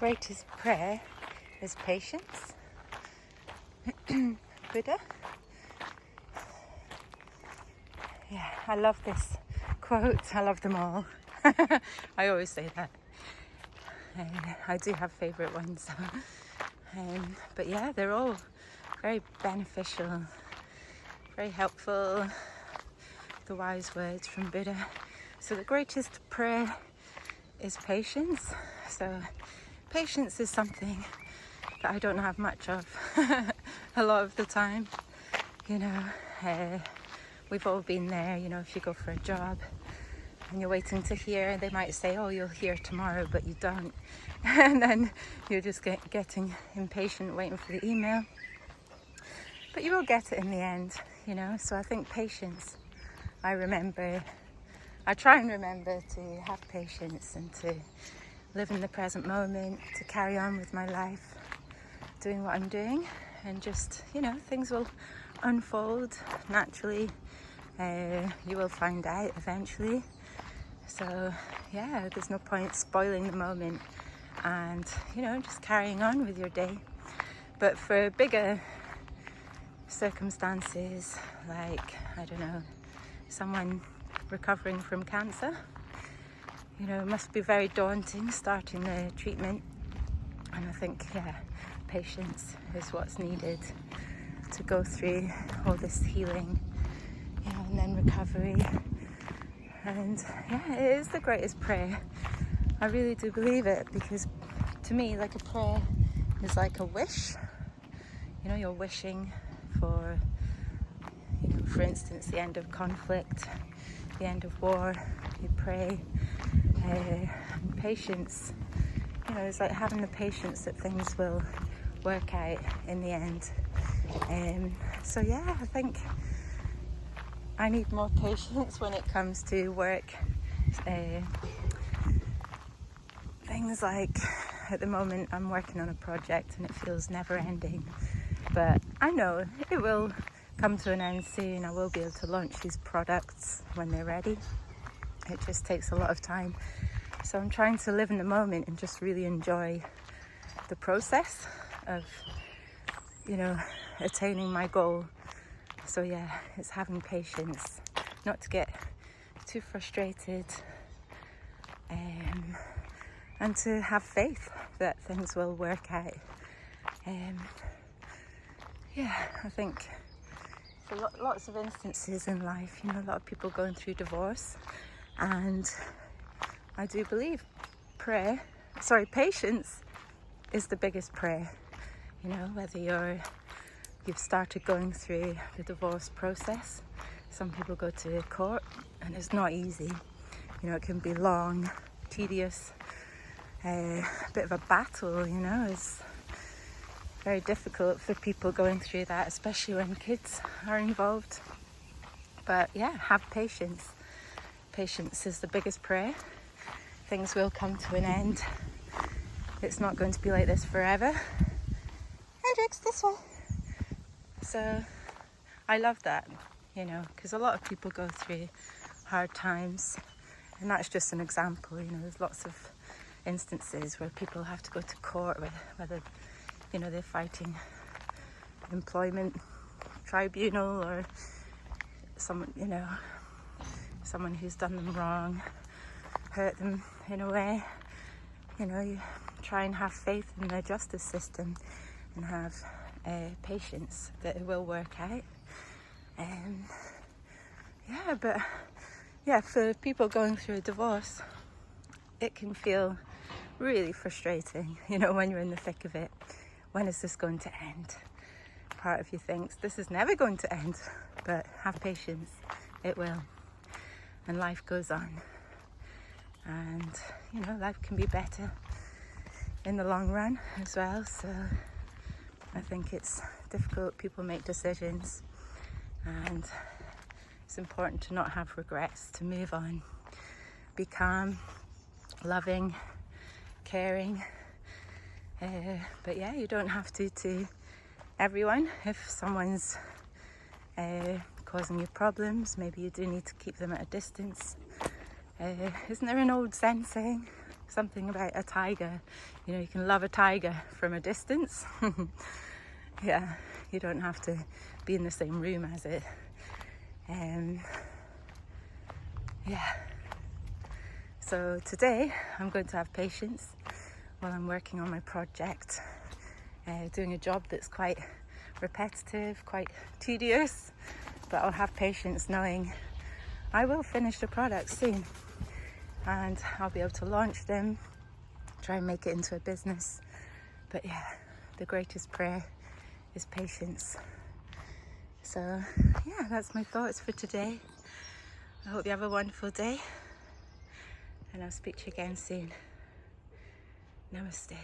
greatest prayer is patience. Buddha. Yeah, I love this quote. I love them all. I always say that. I do have favourite ones. But yeah, they're all very beneficial, very helpful. The wise words from Buddha. So the greatest prayer is patience. So patience is something that I don't have much of a lot of the time. We've all been there, if you go for a job and you're waiting to hear, they might say, oh, you'll hear tomorrow, but you don't. And then you're just getting impatient, waiting for the email. But you will get it in the end, So I think patience, I try and remember to have patience and to live in the present moment, to carry on with my life, doing what I'm doing, and just, things will unfold naturally. You will find out eventually. So yeah, there's no point spoiling the moment and, just carrying on with your day. But for bigger circumstances, like, I don't know, someone recovering from cancer, it must be very daunting starting the treatment. And I think, patience is what's needed to go through all this healing, and then recovery. And it is the greatest prayer. I really do believe it, because to me, like, a prayer is like a wish. You're wishing for, for instance, the end of conflict, the end of war. You pray. And patience, it's like having the patience that things will work out in the end. So yeah, I think I need more patience when it comes to work. Things like, at the moment I'm working on a project and it feels never ending, but I know it will come to an end soon. I will be able to launch these products when they're ready. It just takes a lot of time. So I'm trying to live in the moment and just really enjoy the process of, attaining my goal. So yeah, it's having patience, not to get too frustrated, and to have faith that things will work out. I think for lots of instances in life, a lot of people going through divorce, and I do believe patience is the biggest prayer. Whether you've started going through the divorce process. Some people go to court and it's not easy. It can be long, tedious, a bit of a battle, It's very difficult for people going through that, especially when kids are involved. But yeah, have patience. Patience is the biggest prayer. Things will come to an end. It's not going to be like this forever. Hendrix, this way. So I love that, because a lot of people go through hard times, and that's just an example. There's lots of instances where people have to go to court with whether, they're fighting employment tribunal or someone who's done them wrong, hurt them in a way. You try and have faith in the justice system and have patience that it will work out. For people going through a divorce, it can feel really frustrating, when you're in the thick of it. When is this going to end? Part of you thinks this is never going to end, but have patience, it will. And life goes on. And, life can be better in the long run as well. So I think it's difficult. People make decisions, and it's important to not have regrets, to move on, be calm, loving, caring. But yeah, you don't have to everyone. If someone's causing you problems, maybe you do need to keep them at a distance. Isn't there an old Zen saying, something about a tiger. You know, you can love a tiger from a distance. Yeah, you don't have to be in the same room as it. Yeah. So today I'm going to have patience while I'm working on my project, doing a job that's quite repetitive, quite tedious, but I'll have patience knowing I will finish the product soon and I'll be able to launch them, try and make it into a business. But yeah, the greatest prayer is patience. So yeah, that's my thoughts for today. I hope you have a wonderful day, and I'll speak to you again soon. Namaste.